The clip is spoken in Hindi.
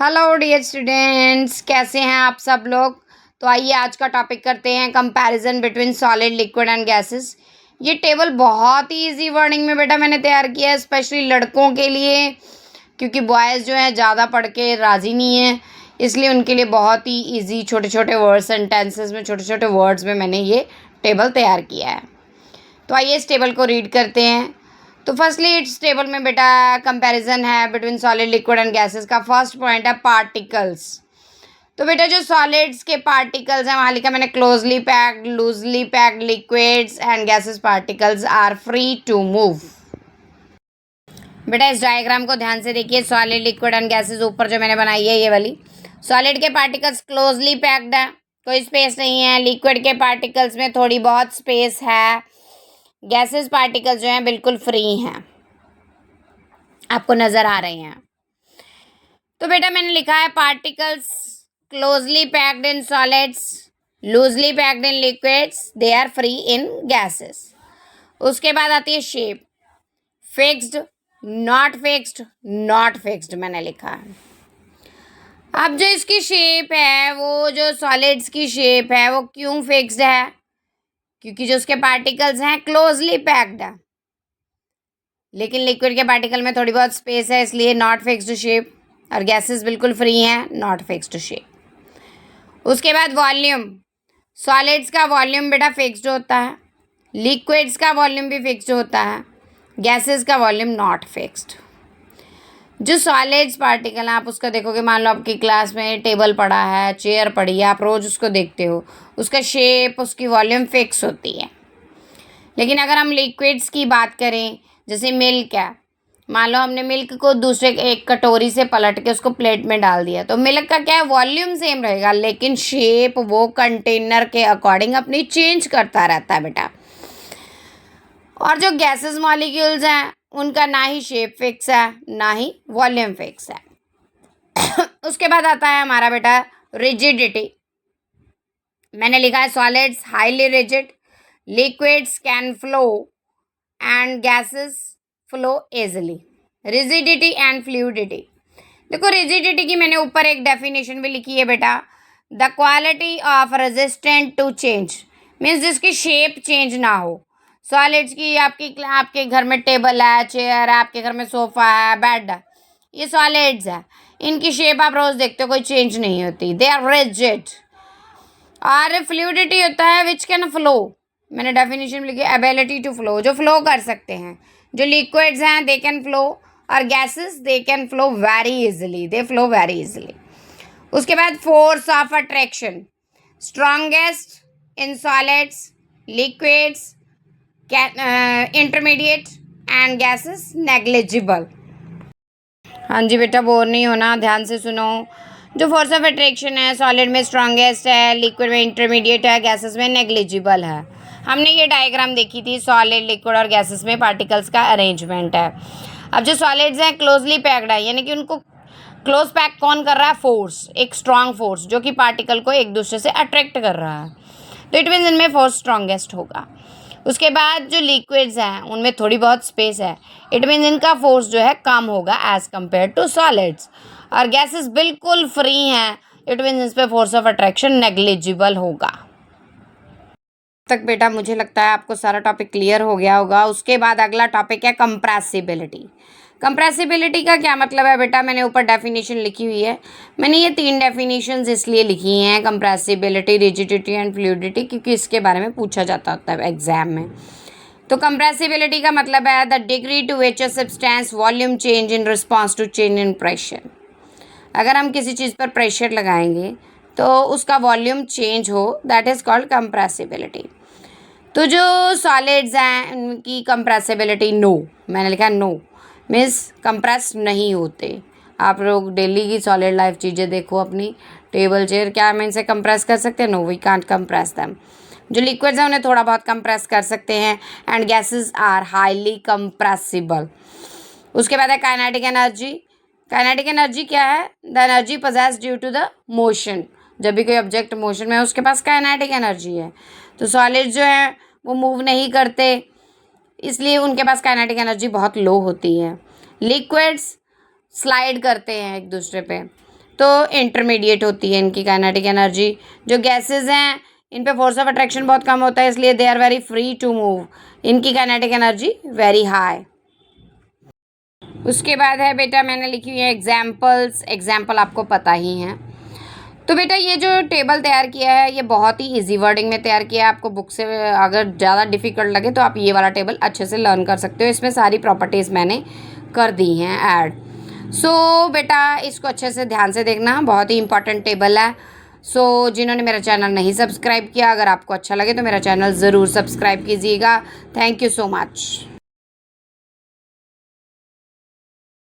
हेलो डियर स्टूडेंट्स, कैसे हैं आप सब लोग। तो आइए आज का टॉपिक करते हैं comparison between solid liquid and gases. ये टेबल बहुत ही इजी वर्डिंग में बेटा मैंने तैयार किया है, स्पेशली लड़कों के लिए, क्योंकि बॉयज़ जो है ज़्यादा पढ़ के राज़ी नहीं है, इसलिए उनके लिए बहुत ही इजी छोटे छोटे वर्ड्स सेंटेंसेस में, छोटे छोटे वर्ड्स में मैंने ये टेबल तैयार किया है। तो आइए इस टेबल को रीड करते हैं। तो फर्स्टली इस टेबल में बेटा कंपैरिजन है between solid liquid and gases का। फर्स्ट पॉइंट है पार्टिकल्स। तो बेटा जो सॉलिड्स के पार्टिकल्स हैं वहाँ लिखा मैंने closely packed, loosely packed liquids and gases particles are free to move. बेटा इस डायग्राम को ध्यान से देखिए। सॉलिड लिक्विड एंड गैसेस ऊपर जो मैंने बनाई है ये वाली, सॉलिड के पार्टिकल्स क्लोजली पैक्ड है, कोई स्पेस नहीं है। लिक्विड के पार्टिकल्स में थोड़ी बहुत स्पेस है। गैसेस पार्टिकल्स जो हैं बिल्कुल फ्री हैं, आपको नज़र आ रहे हैं। तो बेटा मैंने लिखा है particles closely packed in solids, loosely packed in liquids, they are free in gases. उसके बाद आती है shape, fixed, not fixed, not fixed मैंने लिखा है। अब जो इसकी शेप है, वो जो सॉलिड्स की शेप है वो क्यों फिक्स्ड है? क्योंकि जो उसके पार्टिकल्स हैं क्लोजली पैक्ड है, लेकिन लिक्विड के पार्टिकल में थोड़ी बहुत स्पेस है, इसलिए नॉट फिक्स्ड शेप। और गैसेस बिल्कुल फ्री हैं, नॉट फिक्स्ड शेप। उसके बाद वॉल्यूम, सॉलिड्स का वॉल्यूम बेटा फिक्स्ड होता है, लिक्विड्स का वॉल्यूम भी फिक्स्ड होता है, गैसेस का वॉल्यूम नॉट फिक्स्ड। जो सॉलिड्स पार्टिकल है आप उसका देखोगे, मान लो आपकी क्लास में टेबल पड़ा है, चेयर पड़ी है, आप रोज़ उसको देखते हो, उसका शेप, उसकी वॉल्यूम फिक्स होती है। लेकिन अगर हम लिक्विड्स की बात करें, जैसे मिल्क है, मान लो हमने मिल्क को दूसरे एक कटोरी से पलट के उसको प्लेट में डाल दिया, तो मिल्क का क्या है, वॉल्यूम सेम रहेगा, लेकिन शेप वो कंटेनर के अकॉर्डिंग अपनी चेंज करता रहता है बेटा। और जो गैसेस मॉलिक्यूल्स हैं उनका ना ही शेप फिक्स है ना ही वॉल्यूम फिक्स है। उसके बाद आता है हमारा बेटा रिजिडिटी। मैंने लिखा है solids highly rigid, liquids can flow and gases flow easily. Rigidity and fluidity, देखो रिजिडिटी की मैंने ऊपर एक डेफिनेशन भी लिखी है बेटा, the quality of resistant to change, means जिसकी शेप चेंज ना हो। सॉलिड्स की आपके घर में टेबल है, चेयर है, आपके घर में सोफ़ा है, बेड है, ये सॉलिड्स है, इनकी शेप आप रोज़ देखते हो, कोई चेंज नहीं होती, दे आर रिजिड। और फ्लूइडिटी होता है विच कैन फ्लो, मैंने डेफिनेशन लिखी है एबिलिटी टू फ्लो, जो फ्लो कर सकते हैं। जो लिक्विड्स हैं दे कैन फ्लो, और gases they can flow very easily, they flow very easily. उसके बाद force of attraction, strongest in solids, liquids, intermediate and gases negligible. हाँ जी बेटा, बोर नहीं होना, ध्यान से सुनो। जो फोर्स ऑफ अट्रैक्शन है सॉलिड में स्ट्रॉन्गेस्ट है, लिक्विड में इंटरमीडिएट है, गैसेस में नेग्लिजिबल है। हमने ये डायग्राम देखी थी, सॉलिड, लिक्विड और गैसेस में पार्टिकल्स का अरेंजमेंट है। अब जो सॉलिड्स हैं क्लोजली पैक्ड है, यानी कि उनको क्लोज पैक कौन कर रहा है, फोर्स, एक स्ट्रॉन्ग फोर्स जो कि पार्टिकल को एक दूसरे से अट्रैक्ट कर रहा है, तो इट मीन्स इनमें फोर्स स्ट्रॉन्गेस्ट होगा। उसके बाद जो लिक्विड्स हैं उनमें थोड़ी बहुत स्पेस है, इट मीन्स इनका फोर्स जो है कम होगा एज़ कम्पेयर टू सॉलिड्स। और गैसेस बिल्कुल फ्री हैं, इट मीन्स इस पर फोर्स ऑफ अट्रैक्शन नेग्लिजिबल होगा। तक बेटा मुझे लगता है आपको सारा टॉपिक क्लियर हो गया होगा। उसके बाद अगला टॉपिक है कंप्रेसिबिलिटी। कंप्रेसिबिलिटी का क्या मतलब है बेटा, मैंने ऊपर डेफिनेशन लिखी हुई है। मैंने ये 3 डेफिनेशंस इसलिए लिखी हैं, कंप्रेसिबिलिटी, रिजिडिटी एंड फ्लूइडिटी, क्योंकि इसके बारे में पूछा जाता होता है एग्जाम में। तो कंप्रेसिबिलिटी का मतलब है the degree to which a substance volume change in response to change in pressure. अगर हम किसी चीज़ पर प्रेशर लगाएंगे तो उसका वॉल्यूम चेंज हो, दैट इज़ कॉल्ड कंप्रेसिबिलिटी। तो जो सॉलिड्स हैं उनकी कंप्रेसिबिलिटी नो, मैंने लिखा नो, मीन्स कंप्रेस नहीं होते। आप लोग डेली की सॉलिड लाइफ चीज़ें देखो, अपनी टेबल, चेयर, क्या हम इनसे कंप्रेस कर सकते हैं? No, we can't compress them. जो लिक्विड्स हैं उन्हें थोड़ा बहुत कंप्रेस कर सकते हैं, and gases are highly compressible. उसके बाद है काइनेटिक एनर्जी। काइनेटिक एनर्जी क्या है? The energy possessed due to the motion. जब भी कोई ऑब्जेक्ट मोशन में है उसके पास काइनेटिक एनर्जी है। तो सॉलिड जो है वो मूव नहीं करते, इसलिए उनके पास काइनेटिक एनर्जी बहुत लो होती है। लिक्विड्स स्लाइड करते हैं एक दूसरे पे, तो इंटरमीडिएट होती है इनकी काइनेटिक एनर्जी। जो गैसेस हैं इन पे फोर्स ऑफ अट्रैक्शन बहुत कम होता है, इसलिए they are very free to move. इनकी काइनेटिक एनर्जी वेरी हाई। उसके बाद है बेटा मैंने लिखी हुई है एग्जाम्पल्स। एग्जाम्पल आपको पता ही हैं। तो बेटा ये जो टेबल तैयार किया है ये बहुत ही इजी वर्डिंग में तैयार किया है। आपको बुक से अगर ज़्यादा डिफ़िकल्ट लगे तो आप ये वाला टेबल अच्छे से लर्न कर सकते हो। इसमें सारी प्रॉपर्टीज़ मैंने कर दी हैं ऐड। सो बेटा इसको अच्छे से ध्यान से देखना, बहुत ही इंपॉर्टेंट टेबल है। जिन्होंने मेरा चैनल नहीं सब्सक्राइब किया, अगर आपको अच्छा लगे तो मेरा चैनल ज़रूर सब्सक्राइब कीजिएगा। Thank you so much.